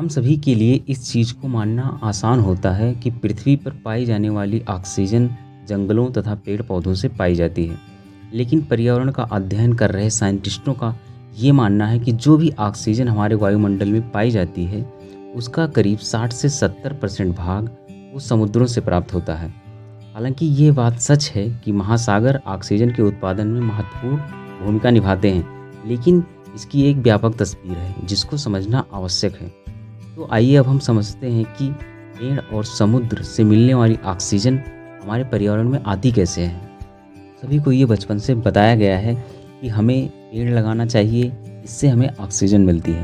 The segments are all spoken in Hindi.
हम सभी के लिए इस चीज़ को मानना आसान होता है कि पृथ्वी पर पाई जाने वाली ऑक्सीजन जंगलों तथा पेड़ पौधों से पाई जाती है। लेकिन पर्यावरण का अध्ययन कर रहे साइंटिस्टों का ये मानना है कि जो भी ऑक्सीजन हमारे वायुमंडल में पाई जाती है उसका करीब 60 से 70% भाग वो समुद्रों से प्राप्त होता है। हालांकि ये बात सच है कि महासागर ऑक्सीजन के उत्पादन में महत्वपूर्ण भूमिका निभाते हैं, लेकिन इसकी एक व्यापक तस्वीर है जिसको समझना आवश्यक है। तो आइए अब हम समझते हैं कि पेड़ और समुद्र से मिलने वाली ऑक्सीजन हमारे पर्यावरण में आती कैसे है। सभी को ये बचपन से बताया गया है कि हमें पेड़ लगाना चाहिए, इससे हमें ऑक्सीजन मिलती है,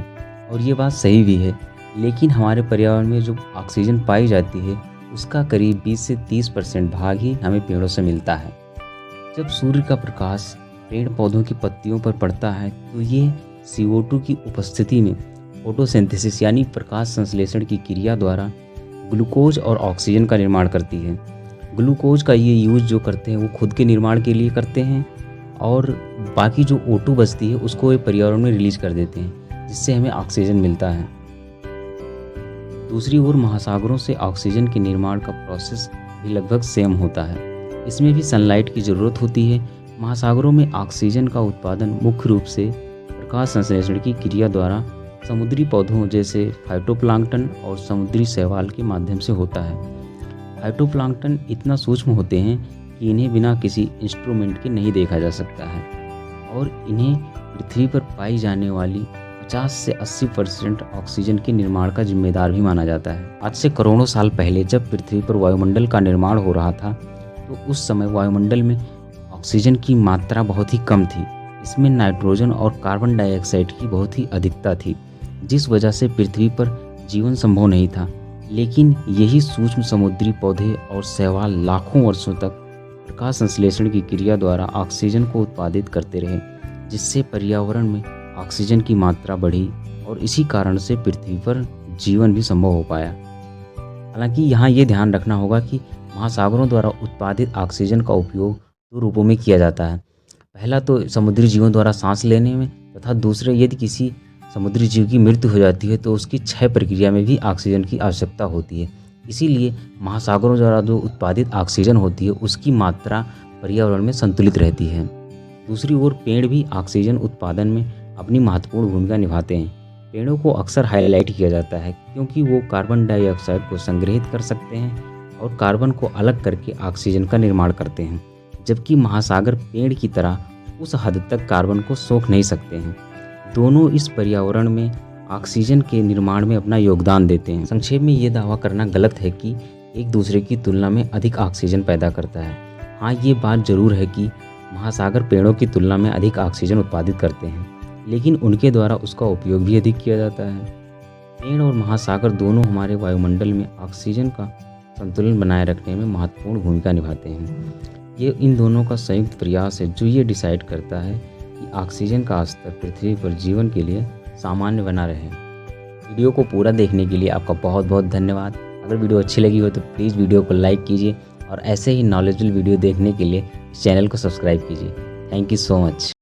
और ये बात सही भी है। लेकिन हमारे पर्यावरण में जो ऑक्सीजन पाई जाती है उसका करीब 20 से 30% भाग ही हमें पेड़ों से मिलता है। जब सूर्य का प्रकाश पेड़ पौधों की पत्तियों पर पड़ता है तो ये CO2 की उपस्थिति में फोटोसिंथेसिस यानी प्रकाश संश्लेषण की क्रिया द्वारा ग्लूकोज और ऑक्सीजन का निर्माण करती है। ग्लूकोज का ये यूज़ जो करते हैं वो खुद के निर्माण के लिए करते हैं, और बाकी जो O2 बचती है उसको ये पर्यावरण में रिलीज कर देते हैं, जिससे हमें ऑक्सीजन मिलता है। दूसरी ओर महासागरों से ऑक्सीजन के निर्माण का प्रोसेस भी लगभग सेम होता है। इसमें भी सनलाइट की ज़रूरत होती है। महासागरों में ऑक्सीजन का उत्पादन मुख्य रूप से प्रकाश संश्लेषण की क्रिया द्वारा समुद्री पौधों जैसे फाइटोप्लैंक्टन और समुद्री शैवाल के माध्यम से होता है। फाइटोप्लैंक्टन इतना सूक्ष्म होते हैं कि इन्हें बिना किसी इंस्ट्रूमेंट के नहीं देखा जा सकता है, और इन्हें पृथ्वी पर पाई जाने वाली 50 से 80% ऑक्सीजन के निर्माण का जिम्मेदार भी माना जाता है। आज से करोड़ों साल पहले जब पृथ्वी पर वायुमंडल का निर्माण हो रहा था तो उस समय वायुमंडल में ऑक्सीजन की मात्रा बहुत ही कम थी। इसमें नाइट्रोजन और कार्बन डाइऑक्साइड की बहुत ही अधिकता थी, जिस वजह से पृथ्वी पर जीवन संभव नहीं था। लेकिन यही सूक्ष्म समुद्री पौधे और शैवाल लाखों वर्षों तक प्रकाश संश्लेषण की क्रिया द्वारा ऑक्सीजन को उत्पादित करते रहे, जिससे पर्यावरण में ऑक्सीजन की मात्रा बढ़ी और इसी कारण से पृथ्वी पर जीवन भी संभव हो पाया। हालांकि यहाँ ये ध्यान रखना होगा कि महासागरों द्वारा उत्पादित ऑक्सीजन का उपयोग 2 रूपों में किया जाता है। पहला तो समुद्री जीवों द्वारा सांस लेने में, तथा दूसरे यदि किसी समुद्री जीव की मृत्यु हो जाती है तो उसकी क्षय प्रक्रिया में भी ऑक्सीजन की आवश्यकता होती है। इसीलिए महासागरों द्वारा जो उत्पादित ऑक्सीजन होती है उसकी मात्रा पर्यावरण में संतुलित रहती है। दूसरी ओर पेड़ भी ऑक्सीजन उत्पादन में अपनी महत्वपूर्ण भूमिका निभाते हैं। पेड़ों को अक्सर हाईलाइट किया जाता है क्योंकि वो कार्बन डाइऑक्साइड को संग्रहित कर सकते हैं और कार्बन को अलग करके ऑक्सीजन का निर्माण करते हैं, जबकि महासागर पेड़ की तरह उस हद तक कार्बन को सोख नहीं सकते हैं। दोनों इस पर्यावरण में ऑक्सीजन के निर्माण में अपना योगदान देते हैं। संक्षेप में ये दावा करना गलत है कि एक दूसरे की तुलना में अधिक ऑक्सीजन पैदा करता है। हाँ, ये बात ज़रूर है कि महासागर पेड़ों की तुलना में अधिक ऑक्सीजन उत्पादित करते हैं, लेकिन उनके द्वारा उसका उपयोग भी अधिक किया जाता है। पेड़ और महासागर दोनों हमारे वायुमंडल में ऑक्सीजन का संतुलन बनाए रखने में महत्वपूर्ण भूमिका निभाते हैं। ये इन दोनों का संयुक्त प्रयास है जो ये डिसाइड करता है कि ऑक्सीजन का स्तर पृथ्वी पर जीवन के लिए सामान्य बना रहे। वीडियो को पूरा देखने के लिए आपका बहुत बहुत धन्यवाद। अगर वीडियो अच्छी लगी हो तो प्लीज़ वीडियो को लाइक कीजिए, और ऐसे ही नॉलेजेबल वीडियो देखने के लिए इस चैनल को सब्सक्राइब कीजिए। Thank you so much.